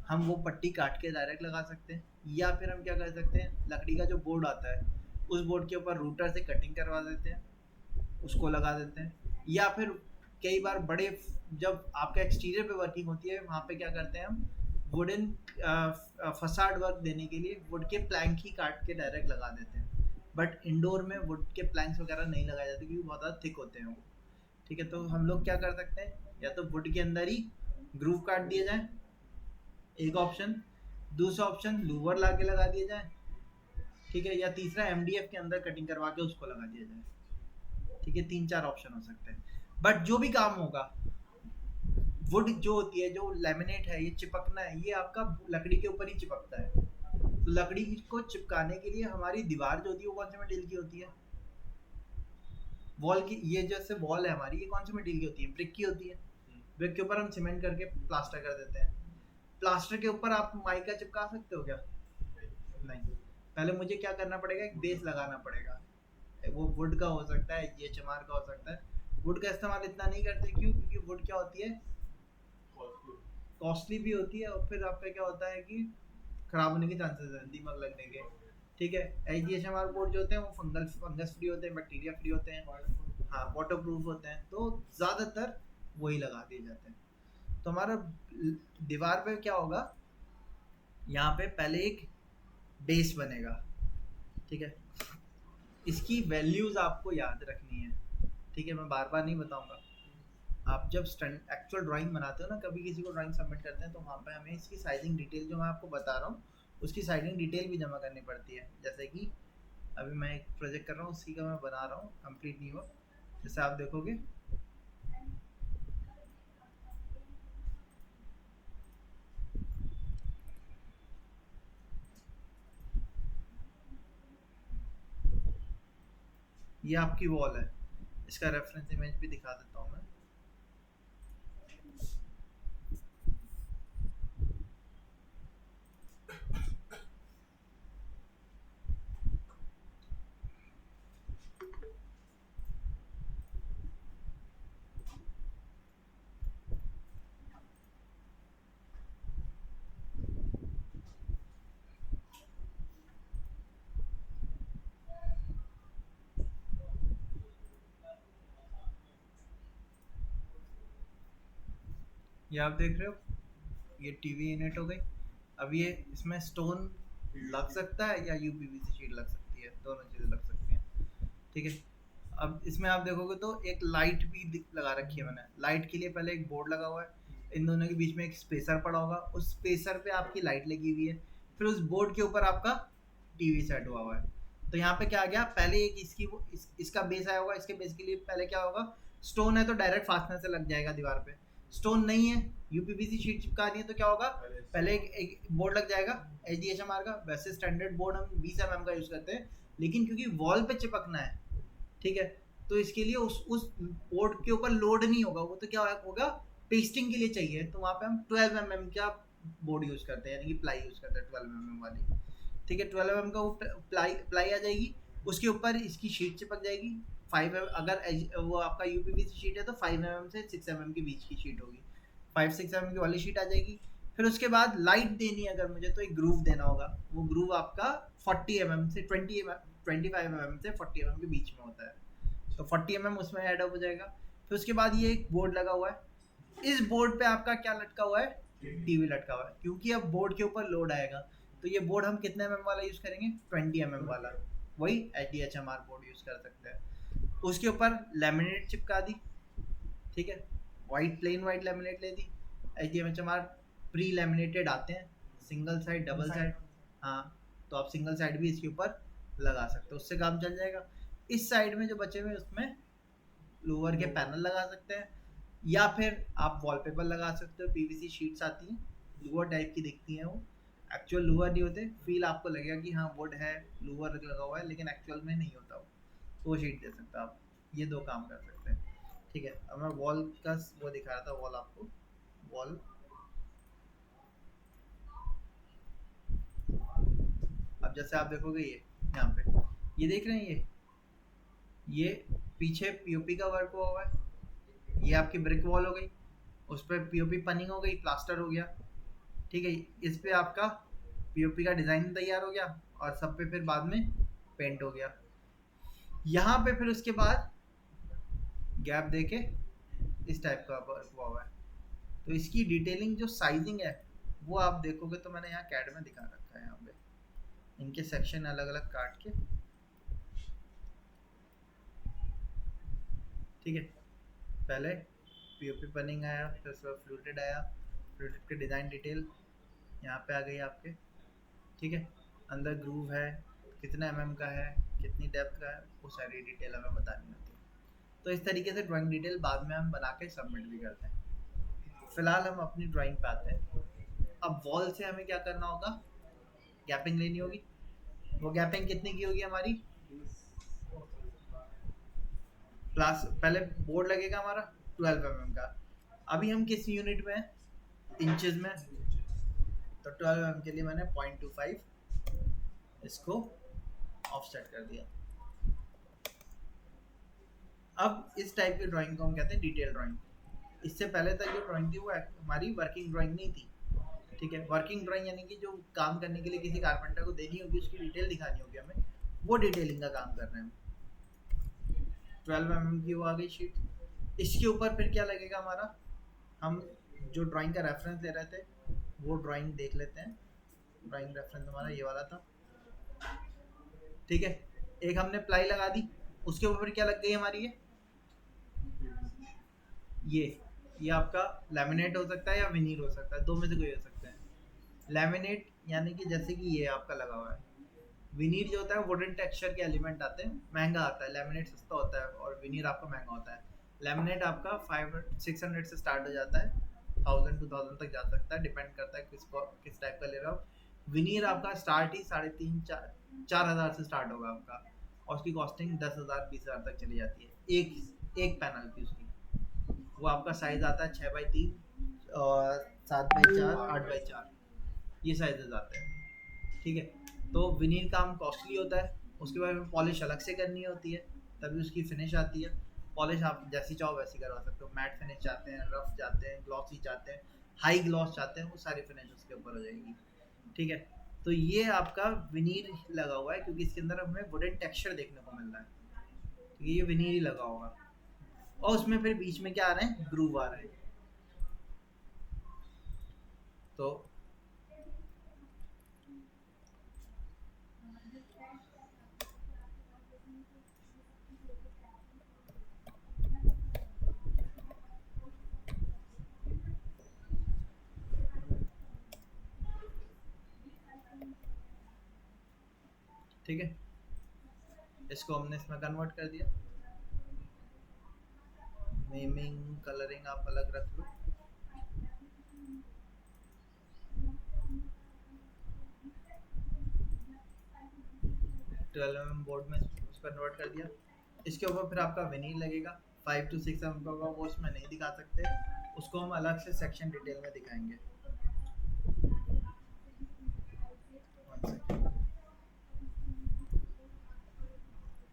हम वो पट्टी काट के डायरेक्ट लगा सकते हैं। या फिर हम क्या कर सकते हैं, लकड़ी का जो बोर्ड आता है, उस बोर्ड के ऊपर रूटर से कटिंग करवा देते हैं, उसको लगा देते हैं। या फिर कई बार बड़े, जब आपका एक्सटीरियर पे वर्किंग होती है, वहाँ पे क्या करते हैं हम, वुडन फसाड वर्क देने के लिए वुड के प्लैंक ही काट के डायरेक्ट लगा देते हैं। बट इंडोर में वुड के प्लैंक्स वगैरह नहीं लगाए जाते, क्योंकि बहुत ज़्यादा थिक होते हैं वो, ठीक है। तो हम लोग क्या कर सकते हैं, या तो वुड के अंदर ही ग्रूव काट दिया जाए, एक ऑप्शन। दूसरा ऑप्शन लूवर ला के लगा दिया जाए, ठीक है। या तीसरा MDF के अंदर कटिंग करवा के उसको लगा दिया जाए, ठीक है। 3-4 ऑप्शन हो सकते हैं, बट जो भी काम होगा, वुड जो होती है, जो लेमिनेट है, ये चिपकना है, ये आपका लकड़ी के ऊपर ही चिपकता है। तो लकड़ी को चिपकाने के लिए हमारी दीवार जो होती है वो कौन से मटेरियल की होती है, वॉल की, ये जैसे वॉल है हमारी, ये कौन से मटेरियल की होती है, ब्रिक की होती है। ब्रिक के ऊपर हम सीमेंट करके प्लास्टर कर देते हैं। प्लास्टर के ऊपर आप माइका चिपका सकते हो क्या, नहीं। पहले मुझे क्या करना पड़ेगा, एक बेस लगाना पड़ेगा, वो वुड का हो सकता है, HMR का हो सकता है। वुड का इस्तेमाल इतना नहीं करते, क्यों, क्योंकि वुड क्या होती है, कॉस्टली भी होती है, और फिर आपका क्या होता है कि खराब होने के चांसेस हैं, दीमक लगने के, ठीक है। HDHMR बोर्ड जो होते हैं वो फंगस फ्री होते हैं, बैक्टीरिया फ्री होते हैं, हाँ, वाटर प्रूफ होते हैं, तो ज़्यादातर वही लगा दिए जाते हैं। तो हमारा दीवार पे क्या होगा, यहाँ पे पहले एक बेस बनेगा, ठीक है। इसकी वैल्यूज़ आपको याद रखनी है, ठीक है, मैं बार बार नहीं बताऊंगा। आप जब एक्चुअल ड्राइंग बनाते हो ना, कभी किसी को ड्राइंग सबमिट करते हैं, तो वहाँ पे हमें इसकी साइजिंग डिटेल जो मैं आपको बता रहा हूँ, उसकी साइजिंग डिटेल भी जमा करनी पड़ती है। जैसे कि अभी मैं एक प्रोजेक्ट कर रहा हूँ, उसी का मैं बना रहा हूँ, कंप्लीट नहीं हुआ, जैसे आप देखोगे, ये आपकी वॉल है, इसका रेफरेंस इमेज भी दिखा देता हूँ मैं। ये आप देख रहे हो, ये टीवी यूनिट हो गई। अब ये इसमें स्टोन लग सकता है या यूपीवीसी शीट लग सकती है, दोनों चीज़ें लग सकती हैं, ठीक है। अब इसमें आप देखोगे तो एक लाइट भी लगा रखी है मैंने। लाइट के लिए पहले एक बोर्ड लगा हुआ है, इन दोनों के बीच में एक स्पेसर पड़ा होगा, उस स्पेसर पे आपकी लाइट लगी हुई है, फिर उस बोर्ड के ऊपर आपका टीवी सेट हुआ है। तो यहाँ पे क्या आ गया, पहले एक इसका बेस आया होगा, इसके बेस के लिए पहले क्या होगा, स्टोन है तो डायरेक्ट फास्टनर से लग जाएगा दीवार पे। स्टोन नहीं है, यूपीवीसी शीट चिपकानी है, तो क्या होगा, पहले एक बोर्ड लग जाएगा HDHMR का। वैसे स्टैंडर्ड बोर्ड हम 20 mm का यूज़ करते हैं, लेकिन क्योंकि वॉल पे चिपकना है, ठीक है, तो इसके लिए उस बोर्ड के ऊपर लोड नहीं होगा, वो तो क्या होगा, पेस्टिंग के लिए चाहिए, तो वहाँ पे हम 12 mm का बोर्ड यूज़ करते हैं, यानी कि प्लाई यूज़ करते हैं 12 mm वाली, ठीक है। 12 mm का वो प्लाई आ जाएगी, उसके ऊपर इसकी शीट चिपक जाएगी। 5 अगर वो आपका यूपीवीसी शीट है तो 5 mm से 6 mm के बीच की शीट होगी, 5-6 mm की वाली शीट आ जाएगी। फिर उसके बाद लाइट देनी है अगर मुझे, तो एक ग्रूव देना होगा, वो ग्रूव आपका 40 mm से 25 mm से 40 mm के बीच में होता है, तो 40 उसमें ऐड अप हो जाएगा। फिर उसके बाद ये एक बोर्ड लगा हुआ है, इस बोर्ड पे आपका क्या लटका हुआ है, टीवी लटका हुआ है, क्योंकि अब बोर्ड के ऊपर लोड आएगा। तो ये बोर्ड हम कितने वाला यूज़ करेंगे, 20 वाला, वही HDHMR बोर्ड यूज़ कर सकते हैं। उसके ऊपर लेमिनेट चिपका दी, ठीक है, वाइट प्लेन वाइट लेमिनेट ले दी। HDHMR प्री लेमिनेटेड आते हैं, सिंगल साइड डबल साइड, हाँ, तो आप सिंगल साइड भी इसके ऊपर लगा सकते हो, उससे काम चल जाएगा। इस साइड में जो बचे हुए उसमें लोअर के पैनल लगा सकते हैं, या फिर आप वॉलपेपर लगा सकते हो। PVC शीट्स आती हैं, लोअर टाइप की दिखती हैं, वो एक्चुअल लोअर नहीं होते, फील आपको लगेगा कि हाँ वुड है, लोअर लगा हुआ है, लेकिन एक्चुअल में नहीं होता वो, तो वो शीट दे सकते हो आप। ये दो काम कर सकते हैं, ठीक है। अब मैं वॉल का वो दिखा रहा था, वॉल आपको, वॉल अब जैसे आप देखोगे ये यहाँ पे, ये देख रहे हैं, ये पीछे पीओपी का वर्क हुआ हुआ है, ये आपकी ब्रिक वॉल हो गई, उस पर पीओपी पनिंग हो गई, प्लास्टर हो गया, ठीक है। इस पे आपका पीओपी का डिज़ाइन तैयार हो गया, और सब पे फिर बाद में पेंट हो गया। यहाँ पे फिर उसके बाद गैप देके इस टाइप का वर्क हुआ हुआ है। तो इसकी डिटेलिंग जो साइजिंग है वो आप देखोगे तो मैंने यहाँ कैड में दिखा रखा है, यहाँ पे इनके सेक्शन अलग अलग काट के, ठीक है। पहले पीओपी पनिंग आया, फिर उसके बाद फ्लूटेड आया, फ्लूटेड की डिज़ाइन डिटेल यहाँ पे आ गई आपके, ठीक है। अंदर ग्रूव है, कितना का है, कितनी डेप्थ का है, वो सारी डिटेल हमें बतानी होती है। तो इस तरीके से ड्राइंग डिटेल बाद में हम बना के सबमिट भी करते हैं। फिलहाल हम अपनी ड्राइंग पे आते हैं। अब वॉल से हमें क्या करना होगा, गैपिंग लेनी होगी। वो गैपिंग कितनी की होगी हमारी, प्लस पहले बोर्ड लगेगा हमारा 12 का। अभी हम किस यूनिट में हैं, इंचेस में, तो 12 के लिए मैंने 0.25 इसको ऑफसेट कर दिया। अब इस टाइप की ड्राइंग को हम कहते हैं डिटेल ड्राइंग। इससे पहले तक जो ड्राइंग थी वो हमारी वर्किंग ड्राइंग नहीं थी, ठीक है। वर्किंग ड्राइंग यानी कि जो काम करने के लिए किसी कारपेंटर को देनी होगी, उसकी डिटेल दिखानी होगी हमें, वो डिटेलिंग का काम कर रहे हैं हम। 12 की वो आ गई शीट। इसके ऊपर फिर क्या लगेगा हमारा, हम जो ड्राइंग का रेफरेंस ले रहे थे वो ड्राइंग देख लेते हैं। ड्राइंग रेफरेंस हमारा ये वाला था, ठीक है। एक हमने प्लाई लगा दी, उसके ऊपर क्या लग गई हमारी, ये ये आपका लेमिनेट हो सकता है या विनीर हो सकता है, दो में से कोई हो सकता है। लेमिनेट यानी कि जैसे कि ये आपका लगा हुआ है। विनीर जो होता है वुडन टेक्सचर के एलिमेंट आते हैं, महंगा आता है। लेमिनेट सस्ता होता है और विनीर आपका महंगा होता है। लेमिनेट आपका 500-600 से स्टार्ट हो जाता है, 1000-2000 तक जा सकता है, डिपेंड करता है किस टाइप का ले रहा हो। विनीर आपका स्टार्ट ही 3,500-4,000 से स्टार्ट होगा आपका, और उसकी कॉस्टिंग 10,000-20,000 तक चली जाती है, एक पैनल की उसकी। वो आपका साइज आता है 6x3 और 7x4, 8x4, ये साइजेस आते हैं, ठीक है। तो विनीर काम कॉस्टली होता है, उसके बाद में पॉलिश अलग से करनी होती है, तभी उसकी फिनिश आती है। पॉलिश आप जैसी चाहो वैसी करवा सकते हो, मैट फिनिश चाहते हैं, रफ चाहते हैं, ग्लॉसी चाहते हैं, हाई ग्लॉस चाहते हैं, वो सारी फिनिश उसके ऊपर हो जाएगी, ठीक है। तो ये आपका विनीर लगा हुआ है, क्योंकि इसके अंदर हमें वुडन टेक्सचर देखने को मिल रहा है, तो ये विनीर ही लगा होगा। और उसमें फिर बीच में क्या आ रहे हैं, ग्रूव आ रहे हैं। तो ठीक है, इसको हमने इसमें कन्वर्ट कर दिया। नेमिंग कलरिंग आप अलग रख लो। बोर्ड में उसको कन्वर्ट कर दिया। इसके ऊपर फिर आपका विनील लगेगा, 5 to 6 का, वो उसमें नहीं दिखा सकते, उसको हम अलग से सेक्शन डिटेल में दिखाएंगे।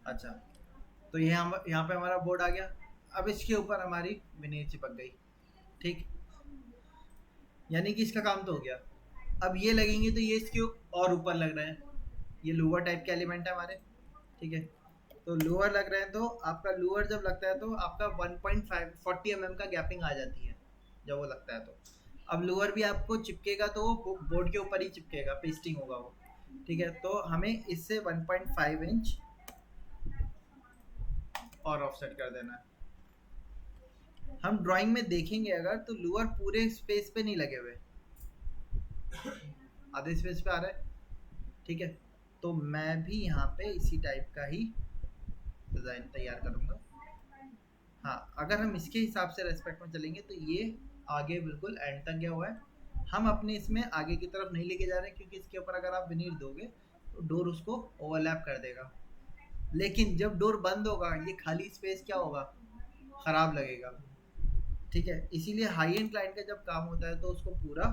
अच्छा, तो ये हम यहाँ पे हमारा बोर्ड आ गया। अब इसके ऊपर हमारी विनील चिपक गई, ठीक, यानी कि इसका काम तो हो गया। अब ये लगेंगे तो ये इसके और ऊपर लग रहे हैं, ये लोअर टाइप के एलिमेंट है हमारे, ठीक है। तो लोअर लग रहे हैं, तो आपका लोअर जब लगता है तो आपका 1.5 40 का गैपिंग आ जाती है जब वो लगता है। तो अब लोअर भी आपको चिपकेगा तो वो बोर्ड के ऊपर ही चिपकेगा, पेस्टिंग होगा वो। ठीक है, तो हमें इससे 1.5 इंच और ऑफसेट कर देना है। हम ड्राइंग में देखेंगे अगर तो लोअर पूरे स्पेस पे नहीं लगे हुए, आधे स्पेस पे आ रहा है। ठीक है, तो मैं भी यहाँ पे इसी टाइप का ही डिज़ाइन तैयार करूँगा। हाँ, अगर हम इसके हिसाब से रेस्पेक्ट में चलेंगे तो ये आगे बिल्कुल एंड तक गया हुआ है। हम अपने इसमें आगे की तरफ नहीं लेके जा रहे क्योंकि इसके ऊपर अगर आप विनीर दोगे तो डोर उसको ओवरलैप कर देगा। लेकिन जब डोर बंद होगा ये खाली स्पेस क्या होगा, खराब लगेगा। ठीक है, इसीलिए हाई एंड क्लाइंट का जब काम होता है तो उसको पूरा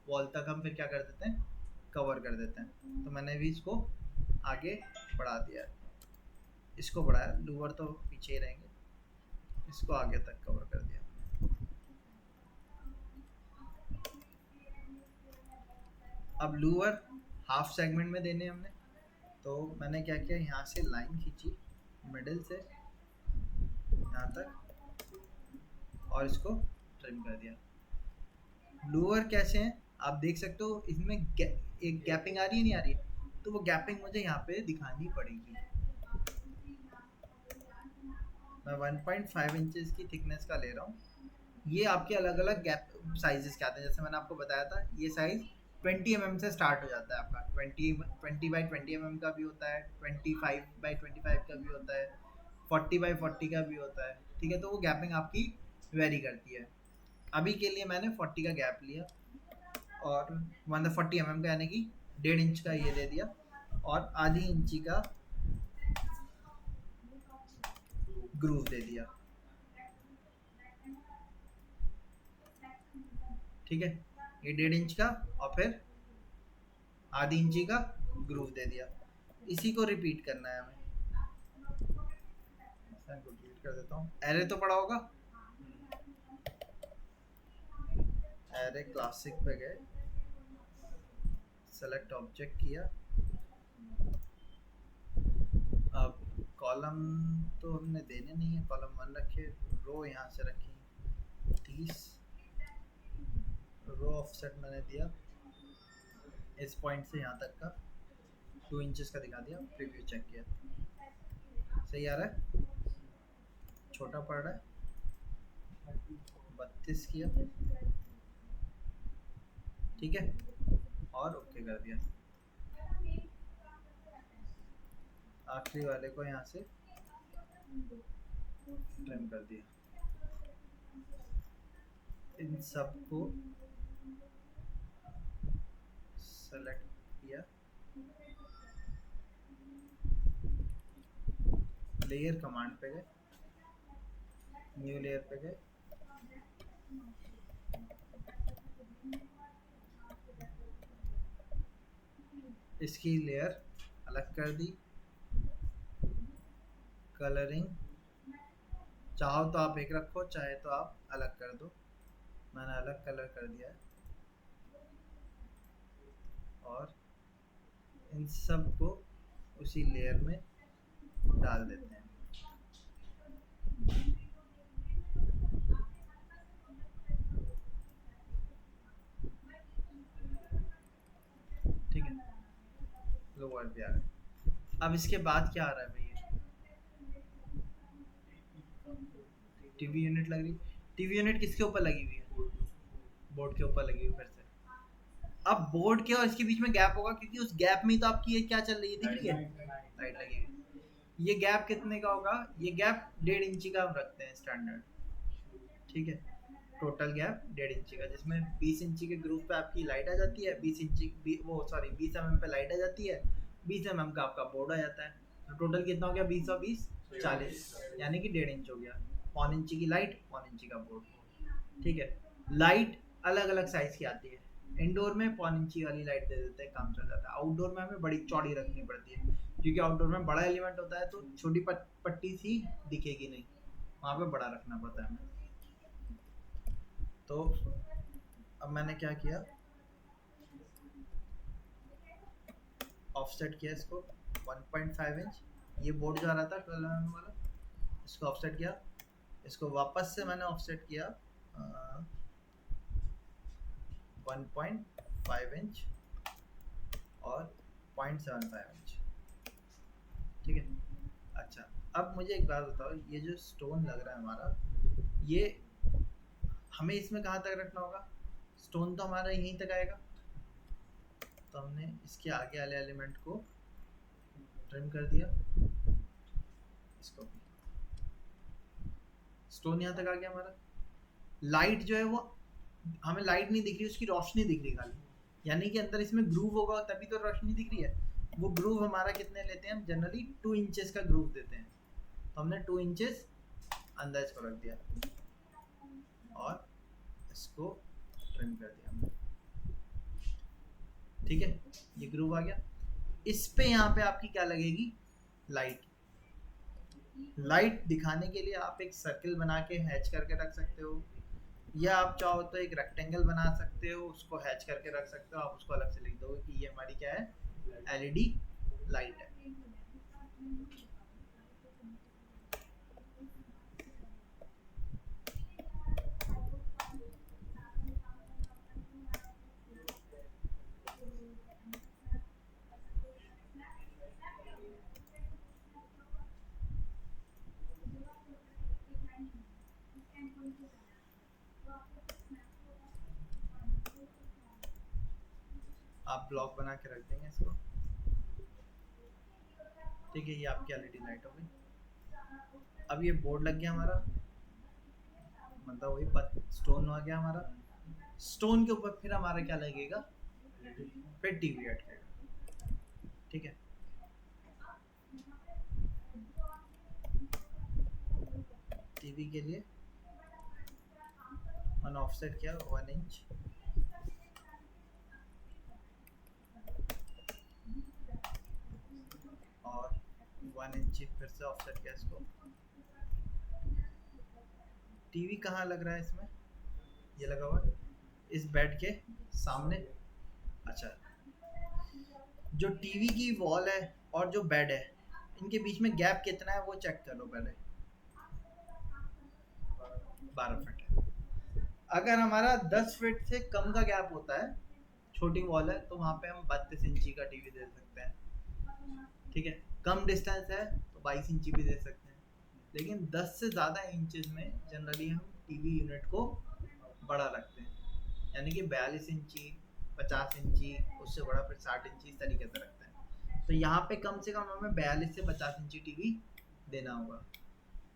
वॉल तक हम फिर क्या कर देते हैं, कवर कर देते हैं। तो मैंने भी इसको आगे बढ़ा दिया, इसको बढ़ाया, लोअर तो पीछे ही रहेंगे, इसको आगे तक कवर कर दिया। अब लोअर हाफ सेगमेंट में देने हमने, तो मैंने क्या किया, यहाँ से लाइन खींची मिडिल से यहाँ तक और इसको ट्रिम कर दिया। लोअर कैसे हैं आप देख सकते हो, इसमें एक गैपिंग आ रही है नहीं आ रही है, तो वो गैपिंग मुझे यहाँ पे दिखानी पड़ेगी। मैं 1.5 इंचेस की थिकनेस का ले रहा हूँ। ये आपके अलग अलग गैप साइजेस के आते हैं, जैसे मैंने आपको बताया था ये साइज 20 से स्टार्ट हो जाता है आपका, 20 बाई 20 का भी होता है, 25 बाई 25 का भी होता है, 40 बाई 40 का भी होता है। ठीक है, तो वो गैपिंग आपकी वेरी करती है। अभी के लिए मैंने 40 का गैप लिया और 140 का यानी कि 1.5 इंच का ये दे दिया और आधी इंची का ग्रूव दे दिया। ठीक है, ये 1.5 इंच का और फिर आधी इंची का ग्रूव दे दिया। इसी को रिपीट करना है हमें। को डिलीट कर देता हूँ, एरे तो पड़ा होगा, एरे क्लासिक पे गए, सेलेक्ट ऑब्जेक्ट किया। अब कॉलम तो हमने देने नहीं है, कॉलम 1 रखे, रो यहाँ से रखी 30, रो ऑफसेट मैंने दिया इस पॉइंट से यहाँ तक का 2 इंचेस का दिखा दिया, प्रीव्यू चेक किया, सही आ रहा है, छोटा पड़ रहा है, 32 किया। ठीक है, और ओके कर दिया। आखिरी वाले को यहाँ से ट्रिम कर दिया। इन सब को सेलेक्ट किया, लेयर कमांड पे गए, न्यू लेयर पे गए, इसकी लेयर अलग कर दी, कलरिंग चाहो तो आप एक रखो, चाहे तो आप अलग कर दो, मैंने अलग कलर कर दिया है। और इन सब को उसी लेयर में डाल देते हैं। ठीक है, लोअर भी आ रहा है। अब इसके बाद क्या आ रहा है भैया, टीवी यूनिट लग रही। टीवी यूनिट किसके ऊपर लगी हुई है, बोर्ड के ऊपर लगी हुई फिर से। अब बोर्ड के और इसके बीच में गैप होगा क्योंकि उस गैप में तो आपकी ये क्या चल रही है, दिख रही है, लाइट लगी हुई। ये गैप कितने का होगा, ये गैप 1.5 इंची का हम रखते हैं स्टैंडर्ड। ठीक है, टोटल गैप 1.5 इंची का, जिसमें 20 इंची के ग्रुप पे आपकी लाइट आ जाती है, 20 इंची वो सॉरी 20 पे लाइट आ जाती है, 20 का आपका बोर्ड आ जाता है। तो टोटल कितना हो गया, 20 और 20 40, यानी कि 1.5 इंच हो गया। 1 इंची की लाइट, 1 इंची का बोर्ड। ठीक है, लाइट अलग अलग साइज की आती है, इंडोर में 1 इंची वाली लाइट दे देते हैं, काम चल जाता है। आउटडोर में हमें बड़ी चौड़ी रखनी पड़ती है क्योंकि आउटडोर में बड़ा एलिमेंट होता है तो छोटी पट्टी सी दिखेगी नहीं, वहाँ पे बड़ा रखना पड़ता है हमें। तो अब मैंने क्या किया, ऑफसेट किया इसको 1.5 इंच, ये बोर्ड जो आ रहा था 12 mm वाला, इसको ऑफसेट किया, इसको वापस से मैंने ऑफसेट किया 1.5 इंच और 0.75 इंच। ठीक है। अच्छा, अब मुझे एक बात बताओ, ये जो स्टोन लग रहा है हमारा, ये हमें इसमें कहाँ तक रखना होगा? स्टोन तो हमारा यहीं तक आएगा, तो हमने इसके आगे वाले एलिमेंट को ट्रिम कर दिया, इसको भी। स्टोन यहाँ तक आ गया हमारा। लाइट जो है वो हमें लाइट नहीं दिख रही, उसकी रोशनी दिख रही खाली, यानी कि अंदर इसमें ग्रूव होगा तभी तो रोशनी दिख रही है। वो ग्रूव हमारा कितने लेते हैं हम? जनरली 2 इंचेस का ग्रूव देते हैं, तो हमने 2 इंचेस अंदर इसको रख दिया और इसको ट्रिम कर दिया हमने। ठीक है, ये ग्रूव आ गया। इस पे यहाँ पे आपकी क्या लगेगी? लाइट। लाइट दिखाने के लिए आप एक सर्कल बना के हैच करके रख सकते हो, या आप चाहो तो एक रेक्टेंगल बना सकते हो, उसको हैच करके रख सकते हो। आप उसको अलग से लिख दोगे कि ये हमारी क्या है? एलईडी लाइट है। आप ब्लॉक बना के रख देंगे इसको। ठीक है, ये आपकी एलईडी लाइट हो गई। अब ये बोर्ड लग गया हमारा, मतलब वही स्टोन आ गया हमारा। स्टोन के ऊपर फिर हमारा क्या लगेगा? फिर टीवी अटकेगा। ठीक है, टीवी के लिए मैंने ऑफसेट किया 1 इंच, और 1 इंच फिर से ऑफसेट किया इसको। टीवी कहाँ लग रहा है इसमें? ये लगा हुआ है इस बेड के सामने। अच्छा, जो टीवी की वॉल है और जो बेड है, इनके बीच में गैप कितना है वो चेक कर लो पहले। 12 फीट है। अगर हमारा 10 फीट से कम का गैप होता है, छोटी वॉल है, तो वहाँ पे हम 32 इंची का टीवी दे सकते हैं। ठीक है, कम डिस्टेंस है तो 22 इंची भी दे सकते हैं, लेकिन 10 से ज़्यादा इंचेस में जनरली हम टीवी यूनिट को बड़ा रखते हैं, यानी कि 42 इंची, 50 इंची, उससे बड़ा फिर 60 इंची, इस तरीके से रखते हैं। तो यहाँ पे कम से कम हमें 42 से 50 इंची टीवी देना होगा।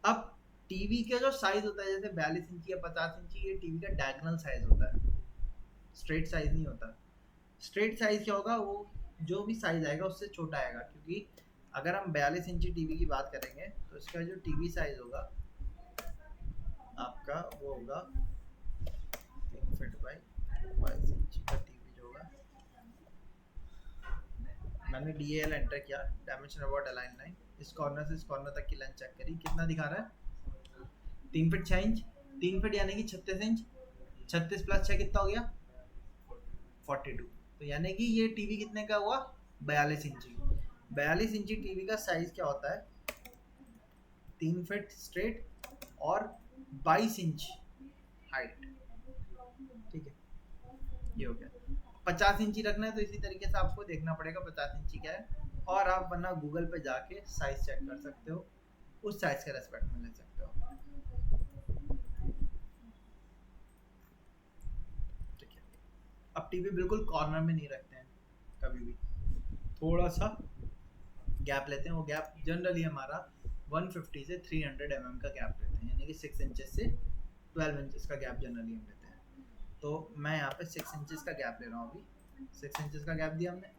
अब टीवी का जो साइज होता है, जैसे 42 इंची या 50 इंची, ये टीवी का डायगोनल साइज होता है, स्ट्रेट साइज नहीं होता। स्ट्रेट साइज क्या होगा? वो जो भी साइज आएगा उससे छोटा आएगा, क्योंकि अगर हम 42 इंची टीवी की बात करेंगे तो इसका जो टीवी साइज होगा आपका वो होगा 3 फीट बाई 22 इंची का टीवी जो होगा। मैंने DAL एंटर किया, डायमेंशन अबाउट अलाइन लाइन, इस कॉर्नर से इस कॉर्नर तक की लेंथ चेक करी, कितना दिखा रहा है? 3 फीट 6 इंच। 3 फीट यानी कि 36 इंच, 36 प्लस 6 कितना हो गया? 42। तो यानी कि ये टीवी कितने का हुआ? 42 इंची। 42 इंची टीवी का साइज क्या होता है? 3 फीट स्ट्रेट और 22 इंच हाइट। ठीक है, ये हो गया। 50 इंची रखना है तो इसी तरीके से आपको देखना पड़ेगा 50 इंची क्या है, और आप वरना गूगल पे जाके साइज चेक कर सकते हो, उस साइज के रेस्पेक्ट में ले सकते हो। ठीक है, अब टीवी बिल्कुल कॉर्नर में नहीं रखते हैं कभी भी, थोड़ा सा गैप लेते हैं। वो गैप जनरली हमारा 150 से 300 mm का गैप लेते हैं, यानी कि 6 इंचेस से 12 इंचेस का गैप जनरली हम लेते हैं। तो मैं यहाँ पे 6 इंचेस का गैप ले रहा हूँ अभी। 6 इंचेस का गैप दिया हमने।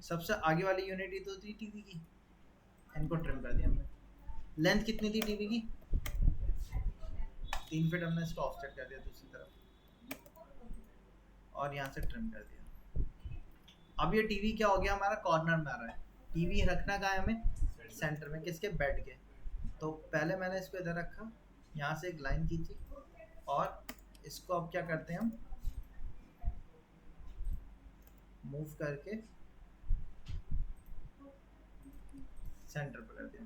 सबसे आगे वाली यूनिट ही तो थी टीवी की, इनको ट्रिम कर दिया हमने। लेंथ कितनी थी टीवी की? 3 फीट, हमने इसको ऑफसेट कर दिया दूसरी तरफ और यहाँ से ट्रिम कर दिया। अब ये टीवी क्या हो गया? हमारा कॉर्नर में आ रहा है। टीवी रखना कहाँ है हमें? सेंटर में। किसके? बेड के। तो पहले मैंने इसको इधर रखा, यहाँ से एक लाइन खींची, और इसको अब क्या करते हैं हम? मूव करके सेंटर पर कर दिया।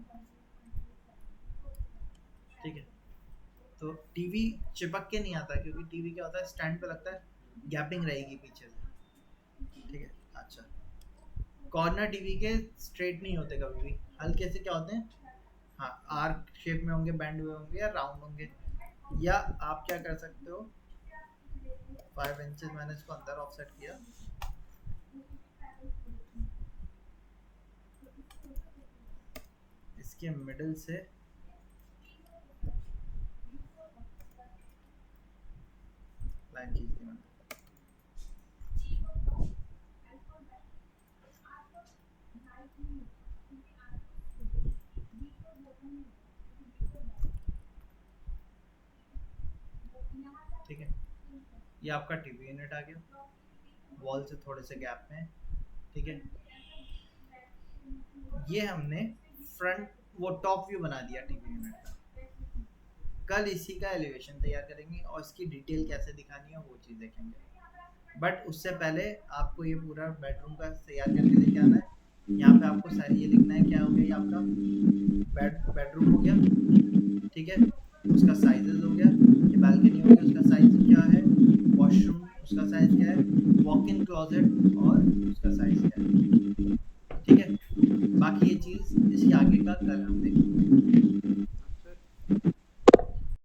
ठीक है, तो टीवी चिपक के नहीं आता, क्योंकि टीवी क्या होता है स्टैंड पे लगता है, गैपिंग रहेगी पीछे से। ठीक है, अच्छा, कॉर्नर टीवी के स्ट्रेट नहीं होते कभी भी, हल्के से क्या होते हैं, हाँ आर्क शेप में होंगे, बैंड हुए होंगे या राउंड होंगे। या आप क्या कर सकते हो, 5 इंचेस मैंने इसको अंदर ऑफसेट किया, इसके मिडिल से लाइन खींच दी मैंने। ठीक है, ये आपका टीवी यूनिट आ गया, वॉल से थोड़े से गैप में। ठीक है, ये हमने फ्रंट वो टॉप व्यू बना दिया टीवी यूनिट का। कल इसी का एलिवेशन तैयार करेंगे और इसकी डिटेल कैसे दिखानी है वो चीज़ देखेंगे। बट उससे पहले आपको ये पूरा बेडरूम का तैयार करके लेके आना है। यहाँ पे आपको सारी ये लिखना है, क्या हो गया ये आपका बेडरूम हो गया। ठीक है, उसका साइजेस हो गया, ये बालकनी हो गया, उसका साइज क्या है, वॉशरूम उसका साइज क्या है, वॉक इन क्लोजेट और उसका